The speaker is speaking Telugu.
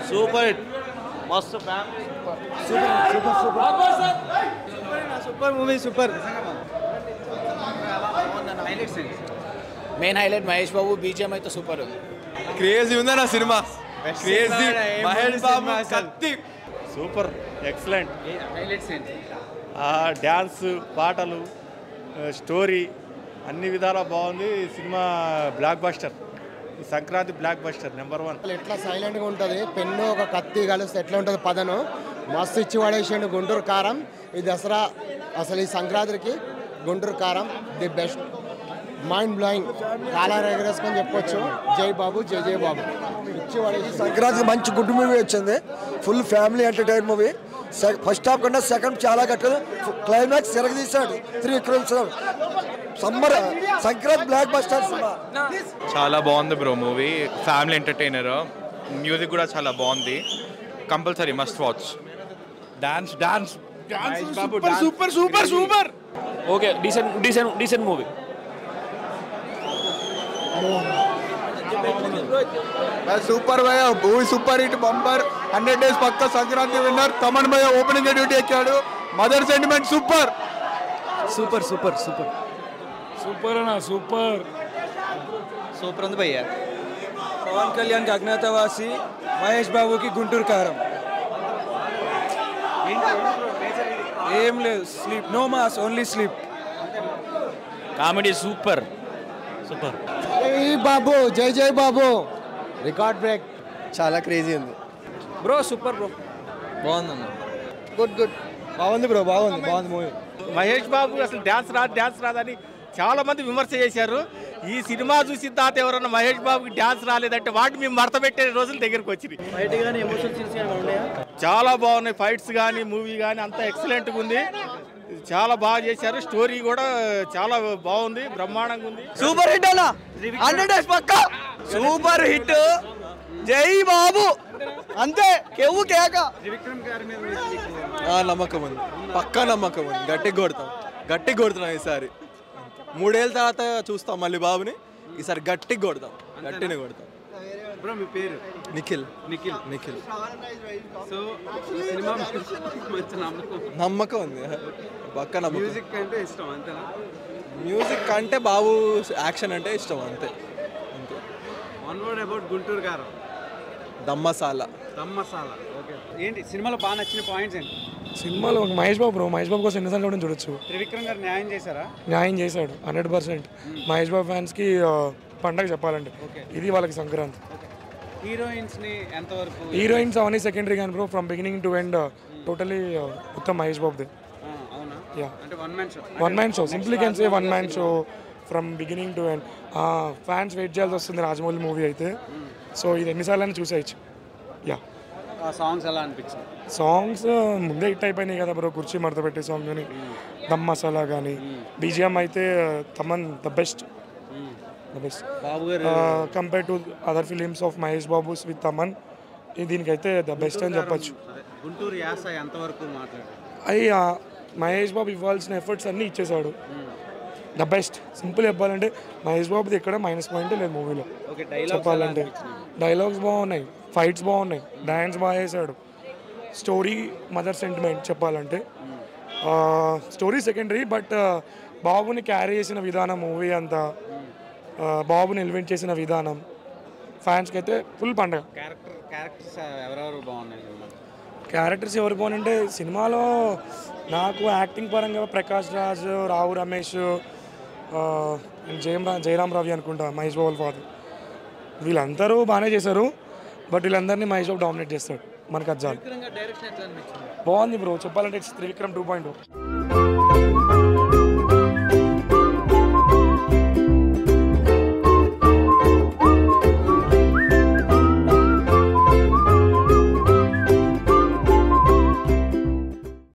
సూపర్ హిట్ మస్తు family super movie super. Main highlight Mahesh Babu BGM అయితే సూపర్. క్రేజీ ఉందన్న సినిమా, క్రేజీ. మహేష్ బాబు కత్తి సూపర్ ఎక్సలెంట్. హైలైట్స్ డ్యాన్స్, పాటలు, స్టోరీ అన్ని విధాలా బాగుంది సినిమా. బ్లాక్ బస్టర్, ఈ సంక్రాంతి బ్లాక్ బస్టర్ నెంబర్ 1. ఎట్లా సైలెంట్గా ఉంటుంది, పెన్ను ఒక కత్తి కలిస్తే ఎట్లా ఉంటుంది పదను మస్తు ఇచ్చి పడేసిండు. గుంటూరు కారం ఈ దసరా అసలు ఈ సంక్రాంతికి గుంటూరు కారం ది బెస్ట్, మైండ్ బ్లోయింగ్. కాలాలు ఎగరేసుకొని చెప్పొచ్చు. జై బాబు, జై జై బాబు. ఇచ్చి పడేసి సంక్రాంతి మంచి గుడ్ మూవీ వచ్చింది. Full family entertain movie. First half కన్నా సెకండ్ చాలా కట్టదు. క్లైమాక్స్ తిరగదీశాడు Trivikram. Summer Sankranti blockbuster సినిమా. చాలా బాగుంది bro movie. Family entertainer, music కూడా చాలా బాగుంది. Compulsory must watch. Dance dance super super super super. Okay, decent movie. Super భయ movie, super hit, bumper. 100 days పక్క సంక్రాంతి విన్నర్. తమన్ భయ ఓపెనింగ్ డ్యూటీ ఎక్కాడు. Mother sentiment super super super super super అన్న, సూపర్ సూపర్ ఉంది భయ్య. పవన్ కళ్యాణ్ కి అజ్ఞాతవాసి, మహేష్ బాబుకి గుంటూరు కారం. ఏం లేదు, sleep, no mass, only sleep. Comedy super super. జై బాబు, జై జై బాబు. Record break. చాలా క్రేజీ ఉంది బ్రో, సూపర్ బ్రో. బాగుందన్న. Good good. బాగుంది బ్రో, బాగుంది మూవీ. మహేష్ బాబు అసలు డ్యాన్స్ రాదని చాలా మంది విమర్శ చేశారు. ఈ సినిమా చూసిన తర్వాత ఎవరన్నా మహేష్ బాబుకి డ్యాన్స్ రాలేదంటే వాటి మేము మడత పెట్టే రోజుల దగ్గరకు వచ్చినాయి. చాలా బాగున్నాయి ఫైట్స్ కానీ, మూవీ కానీ అంతా ఎక్సలెంట్గా ఉంది. చాలా బాగా చేశారు. స్టోరీ కూడా చాలా బాగుంది, బ్రహ్మాండంగా ఉంది. సూపర్ హిట్ అన్న, 100 days పక్క సూపర్ హిట్. జై బాబు, అంతే. కేవు కేక. నమ్మకం ఉంది, పక్కా నమ్మకం ఉంది. గట్టిగా కొడుతున్నాం ఈసారి. 3 ఏళ్ళ తర్వాత చూస్తాం మళ్ళీ బాబుని. ఈసారి గట్టిగా కొడతాం. బ్రో, మీ పేరు? నిఖిల్. సో సినిమా నమ్మకం ఉంది, పక్కా నమ్మకం. మ్యూజిక్ అంటే ఇష్టం అంతేనా? మ్యూజిక్ అంటే బాబు యాక్షన్ అంటే ఇష్టం అంతే. వన్ వర్డ్ అబౌట్ గుంటూరు కారం. దమ్మసాల. ఓకే, ఏంటి సినిమాలో బాగా నచ్చిన పాయింట్స్ ఏంటి? సినిమాలో మహేష్ బాబు కోసం ఎన్నిసార్లు కూడా చూడొచ్చు. త్రివిక్రమ్ గారు న్యాయం చేశారా? న్యాయం చేశాడు 100%. మహేష్ బాబు ఫ్యాన్స్కి పండగ చెప్పాలంటే ఇది వాళ్ళకి సంక్రాంతి. హీరోయిన్స్ ని ఎంతవరకు? హీరోయిన్స్ అవన్నీ సెకండరీ కానీ bro, from beginning to end totally మొత్తం మహేష్ బాబుదే. అవునా? యా, అంటే one man show. Simply can say one man show from beginning to end. Fans wait చేయాల్సి వస్తుంది రాజమౌళి మూవీ అయితే. సో ఇది ఎన్నిసార్లు అని చూసేయచ్చు. యా, సాంగ్స్ ఎలా అనిపించింది? సాంగ్స్ ముందే హిట్ అయిపోయినాయి కదా బ్రో. కుర్చీ మడత పెట్టే సాంగ్ కానీ, దమ్ మసాలా కానీ, బీజిఎం అయితే Thaman the best. Compare to other films of Mahesh Babu's with Thaman, దీనికైతే ద బెస్ట్ అని చెప్పొచ్చు. గుంటూరు యాస ఎంతవరకు మాట్లాడారు? అవి మహేష్ బాబు ఇవ్వాల్సిన ఎఫర్ట్స్ అన్నీ ఇచ్చేసాడు. The best. సింపుల్ చెప్పాలంటే మహేష్ బాబుది ఎక్కడ మైనస్ పాయింట్ లేదు మూవీలో. చెప్పాలంటే డైలాగ్స్ బాగున్నాయి, ఫైట్స్ బాగున్నాయి, డ్యాన్స్ బాగా చేశాడు. స్టోరీ మదర్ సెంటిమెంట్ చెప్పాలంటే. స్టోరీ సెకండరీ, బట్ బాబుని క్యారీ చేసిన విధానం, మూవీ అంతా బాబుని ఎలివేట్ చేసిన విధానం ఫ్యాన్స్కి అయితే ఫుల్ పండగ. క్యారెక్టర్స్ ఎవరెవరు బాగున్నాయి? క్యారెక్టర్స్ ఎవరు బాగుంటే సినిమాలో నాకు యాక్టింగ్ పరంగా ప్రకాష్ రాజ్, రావు రమేష్, జయరామ్ రవి అనుకుంటా మహేష్ బాబు ఫాదర్, వీళ్ళందరూ బాగానే చేశారు. బట్ వీళ్ళందరినీ మహేష్ బాబు డామినేట్ చేస్తాడు. మనకు అది చాలు. బాగుంది బ్రో, చెప్పాలంటే ఇట్స్ త్రివిక్రమ్ 2.0.